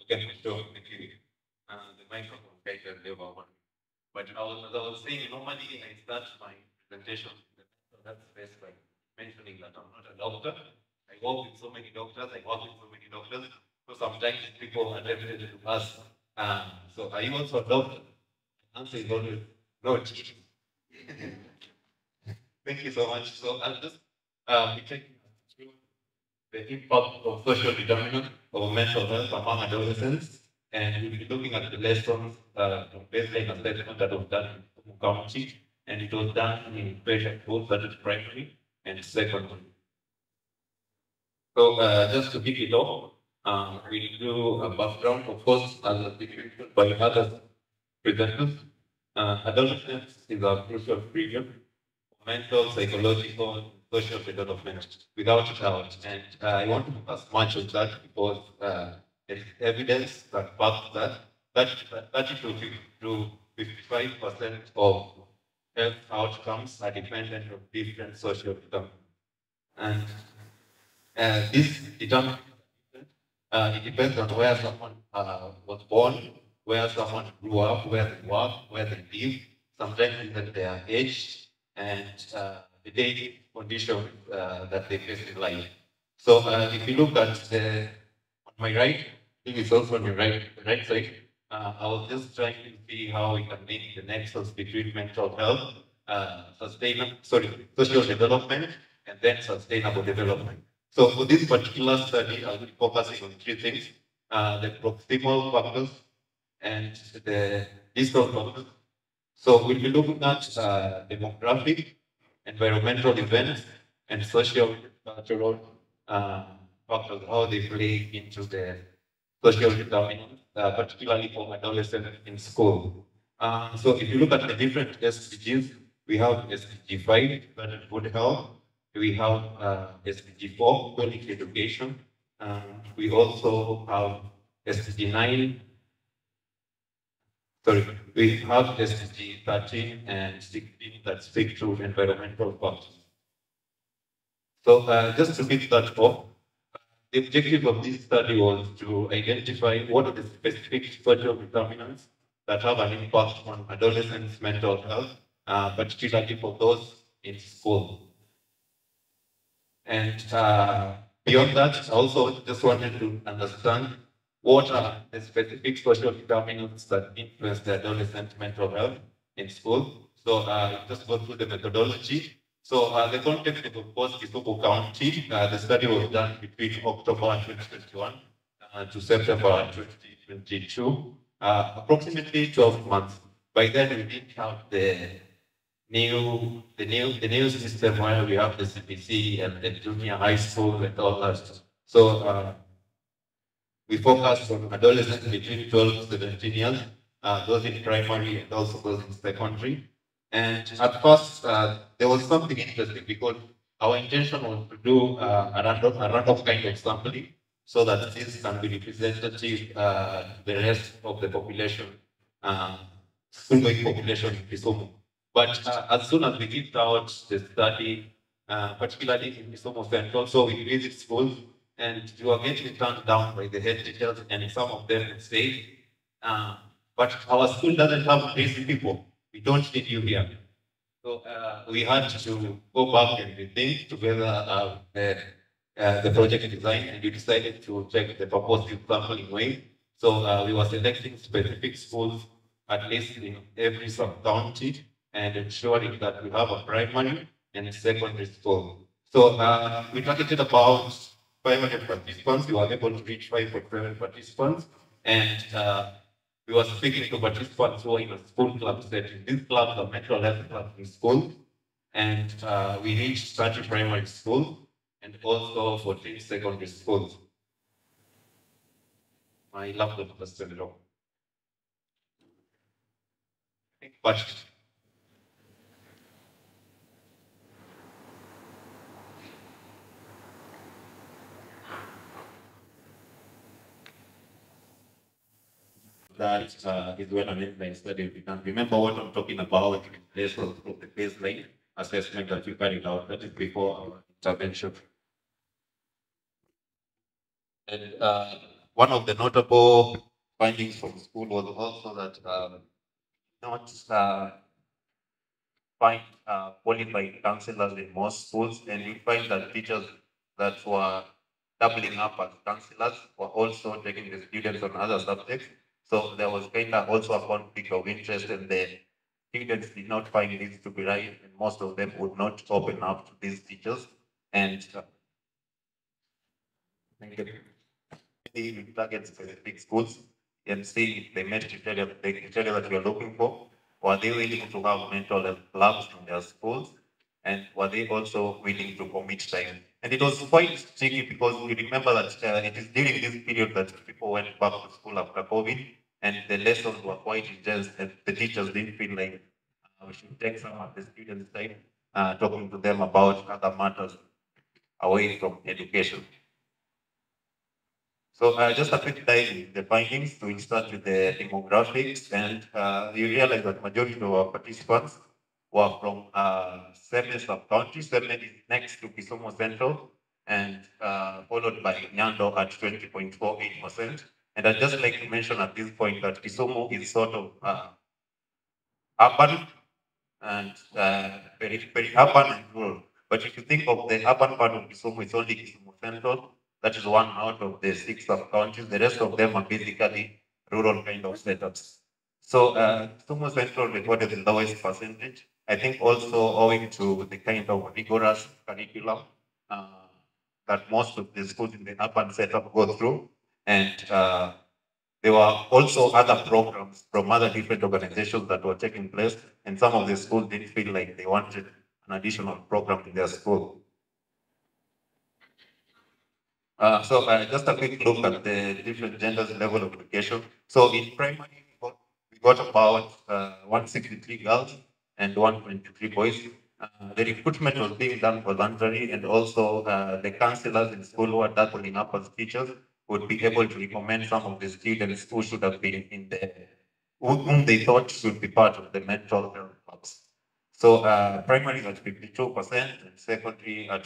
can show the microphone kind of level one. But as I was saying, normally I start my presentation. So that's the best by mentioning that I'm not a doctor. I work with so many doctors. I work with so many doctors. So sometimes people are tempted to ask, so are you also a doctor? The answer is always no. Thank you so much. So I'll just be taking us through the impact of social determinants of mental health among adolescents. And we'll be looking at the lessons from baseline assessment that was done in Kisumu County. And it was done in patient both that is primary and secondary. So just to kick it off, we'll do a background, of course, as described by other presenters. Adolescence is a crucial period for mental, psychological, social development, without a doubt. And I want to focus much on that because there is evidence that backs that 30 to 55% of health outcomes are dependent on different social determinants. And this determines it depends on where someone was born, where someone grew up, where they work, where they live, sometimes even their age, and the daily conditions that they face in life. So if you look at on my right, I think it's also on your right side, I was just trying to see how we can make the nexus between mental health, social development, and then sustainable development. So for this particular study, I'll be focusing on three things: the proximal factors and the distal factors. So we'll be looking at demographic, environmental events, and social cultural factors, how they play into the social determinants, particularly for adolescents in school. So if you look at the different SDGs, we have SDG 5, that is good health. We have SDG 4, quality education. We also have SDG 9. Sorry, we have SDG 13 and 16 that speak to environmental factors. So just to kick that off, the objective of this study was to identify what are the specific social determinants that have an impact on adolescents' mental health, particularly for those in school. And beyond that, I also just wanted to understand what are the specific social determinants that influence the adolescent mental health in school. So just go through the methodology. So the context is, of course, Kisumu County. The study was done between October 2021 to September 2022, approximately 12 months. By then, we didn't have the new system where we have the CPC and the junior high school and all that. So we focused on adolescents between 12 to 17 years, those in primary and also those in secondary. And at first, there was something interesting because our intention was to do a random kind of sampling so that this can be representative to the rest of the population, school-going population in Kisumu. But as soon as we kicked out the study, particularly in Kisumu Central, so we visit schools and we were getting turned down by the head teachers, and some of them would say, but our school doesn't have crazy people. We don't need you here. So we had to go back and rethink together the project design, and we decided to check the purposive sampling way. So we were selecting specific schools, at least in every sub-county, and ensuring that we have a primary and a secondary school. So we targeted about 500 participants. We were able to reach 5.7 participants, and we were speaking to participants who are in a school club setting. These clubs are mental health clubs in school, and we reached 30 primary schools and also 14 secondary schools. My laptop was turned off. But that is well an inline study. You can remember what I'm talking about in place of the baseline assessment that you carried out. That is before our intervention. And one of the notable findings from school was also that not find qualified counselors in most schools, and you find that teachers that were doubling up as counselors were also taking the students on other subjects. So there was kind of also a conflict of interest, and the students did not find this to be right, and most of them would not open up to these teachers. And you target specific schools and see if they met the criteria that you're looking for. Were they willing to have mental health clubs in their schools? And were they also willing to commit time? And it was quite tricky because we remember that it is during this period that people went back to school after COVID, and the lessons were quite intense, and the teachers didn't feel like we should take some of the students' time talking to them about other matters away from education. So just a quick dive in the findings. We start with the demographics, and you realize that majority of our participants were from 7 sub-counties. 7 is next to Kisumu Central, and followed by Nyando at 20.48%. And I'd just like to mention at this point that Kisumu is sort of urban and very urban and rural. But if you think of the urban part of Kisumu, it's only Kisumu Central. That is one out of the 6 sub-counties. The rest of them are basically rural kind of setups. So Kisumu Central recorded the lowest percentage. I think also owing to the kind of rigorous curriculum that most of the schools in the urban setup go through. And there were also other programs from other different organizations that were taking place, and some of the schools didn't feel like they wanted an additional program in their school. So just a quick look at the different genders level of education. So in primary, we got about 163 girls and 123 boys. The recruitment was being done voluntarily, and also the counselors in school who are doubling up as teachers would be able to recommend some of the students who should have been in the, whom they thought should be part of the mental health clubs. So primary at 52% and secondary at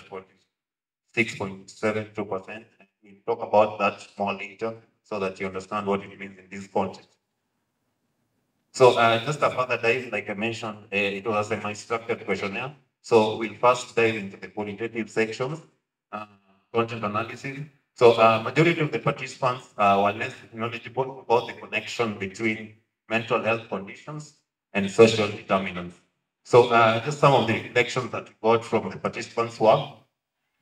46.72%. We'll talk about that more later so that you understand what it means in this context. So just a further dive, like I mentioned, it was a semi-structured questionnaire. So we'll first dive into the qualitative sections, content analysis. So majority of the participants were less knowledgeable about the connection between mental health conditions and social determinants. So just some of the reflections that we got from the participants were: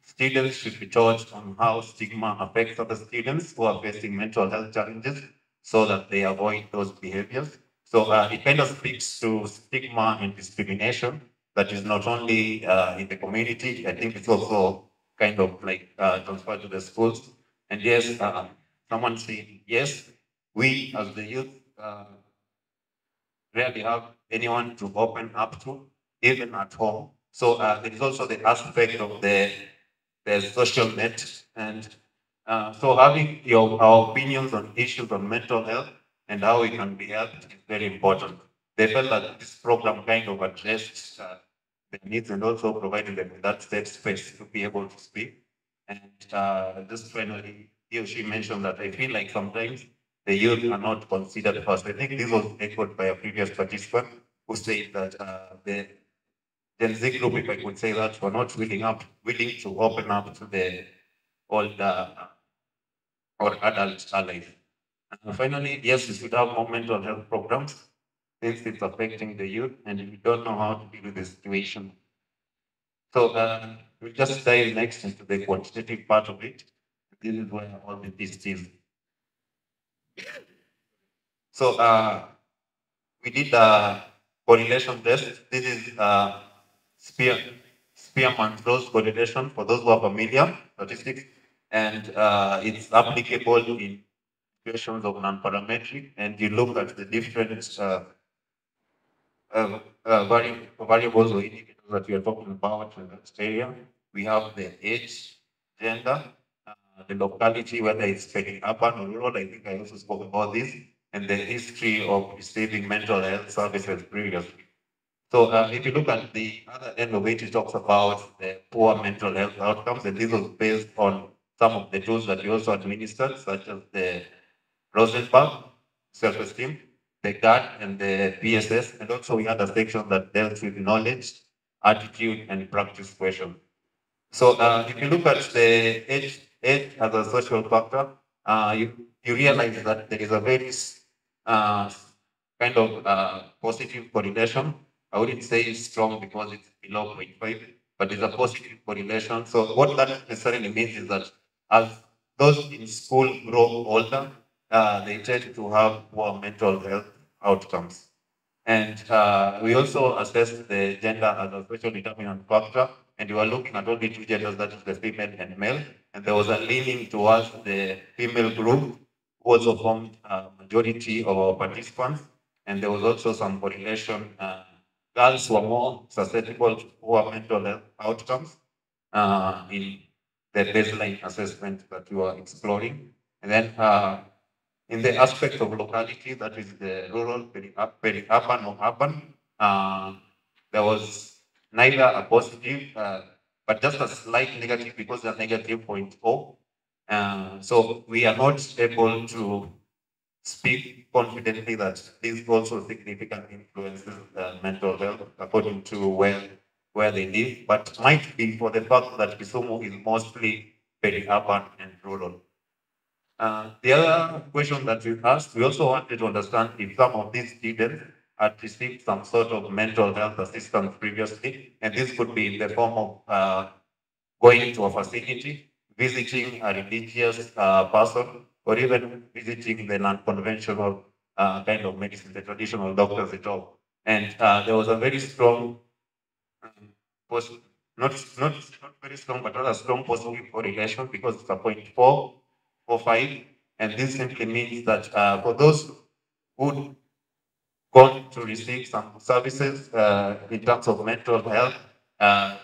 students should be taught on how stigma affects other students who are facing mental health challenges so that they avoid those behaviors. So it kind of speaks to stigma and discrimination that is not only in the community, I think it's also kind of like transferred to the schools. And yes, someone said, yes, we as the youth rarely have anyone to open up to, even at home. So there is also the aspect of the social net. And so having our opinions on issues on mental health and how it can be helped is very important. They felt that this program kind of addressed the needs and also provided them with that safe space to be able to speak. And just finally, he or she mentioned that I feel like sometimes the youth are not considered first. I think this was echoed by a previous participant who said that the Gen Z group, if I could say that, were not willing to open up to the older or adult allies. And finally, yes, we should have more mental health programs since it's affecting the youth and we don't know how to deal with the situation. So we'll just dive next into the quantitative part of it. This is where all the list is. So we did a correlation test. This is Spearman-Ross correlation for those who are familiar statistics, and it's applicable in situations of non-parametric. And you look at the different variables or indicators that we are talking about in that area. We have the age, gender, the locality, whether it's very urban or rural. I think I also spoke about this, and the history of receiving mental health services previously. So if you look at the other end of it, it talks about the poor mental health outcomes, and this was based on some of the tools that we also administered, such as the Rosenberg, self-esteem, the GAD, and the PSS, and also we had a section that dealt with knowledge, attitude, and practice questions. So if you look at the age as a social factor, you realize that there is a very uh, kind of positive correlation. I wouldn't say strong because it's below 0.5, but there's a positive correlation. So what that necessarily means is that as those in school grow older, they tend to have poor mental health outcomes. And we also assessed the gender as a social determinant factor, and we were looking at only two genders, that is the female and male. And there was a leaning towards the female group, who also formed a majority of our participants. And there was also some correlation. Girls were more susceptible to poor mental health outcomes in the baseline assessment that we were exploring. And then in the aspect of locality, that is the rural, peri-urban or urban, there was neither a positive, but just a slight negative because they're negative 0.0. So we are not able to speak confidently that this also significantly influences mental health according to where they live, but might be for the fact that Kisumu is mostly peri-urban and rural. The other question that we asked, we also wanted to understand if some of these students had received some sort of mental health assistance previously, and this could be in the form of going to a facility, visiting a religious person, or even visiting the non-conventional kind of medicine, the traditional doctors at all. And there was a very strong, post, not very strong, but rather strong positive correlation because it's a 0.445. And this simply means that for those who gone to receive some services in terms of mental health,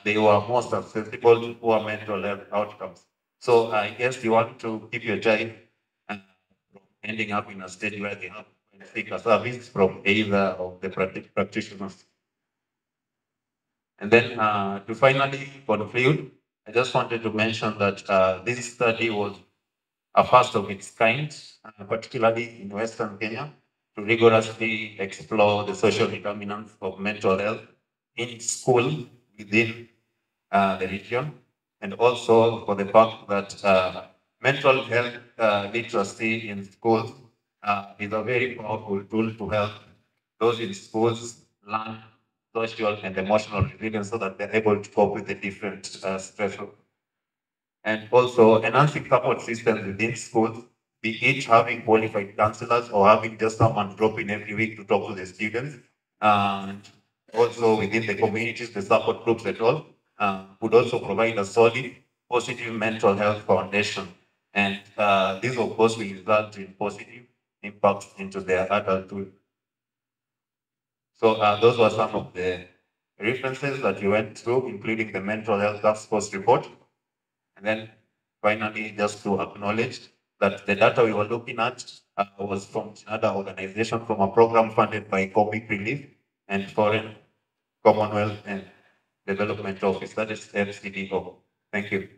they were more susceptible to poor mental health outcomes. So I guess you want to keep your child from ending up in a state where they have to seek a service from either of the practitioners. And then to finally conclude, I just wanted to mention that this study was a first of its kind, particularly in Western Kenya, to rigorously explore the social determinants of mental health in school within the region, and also for the fact that mental health literacy in schools is a very powerful tool to help those in schools learn social and emotional resilience so that they're able to cope with the different stressors. And also enhancing support systems within schools, be it having qualified counselors or having just someone drop in every week to talk to the students. And also within the communities, the support groups at all, would also provide a solid, positive mental health foundation. And this, of course, will result in positive impacts into their adulthood. So those were some of the references that we went through, including the mental health task force report. And then finally, just to acknowledge that the data we were looking at was from another organization, from a program funded by Comic Relief and Foreign Commonwealth and Development Office, that is FCDO. Thank you.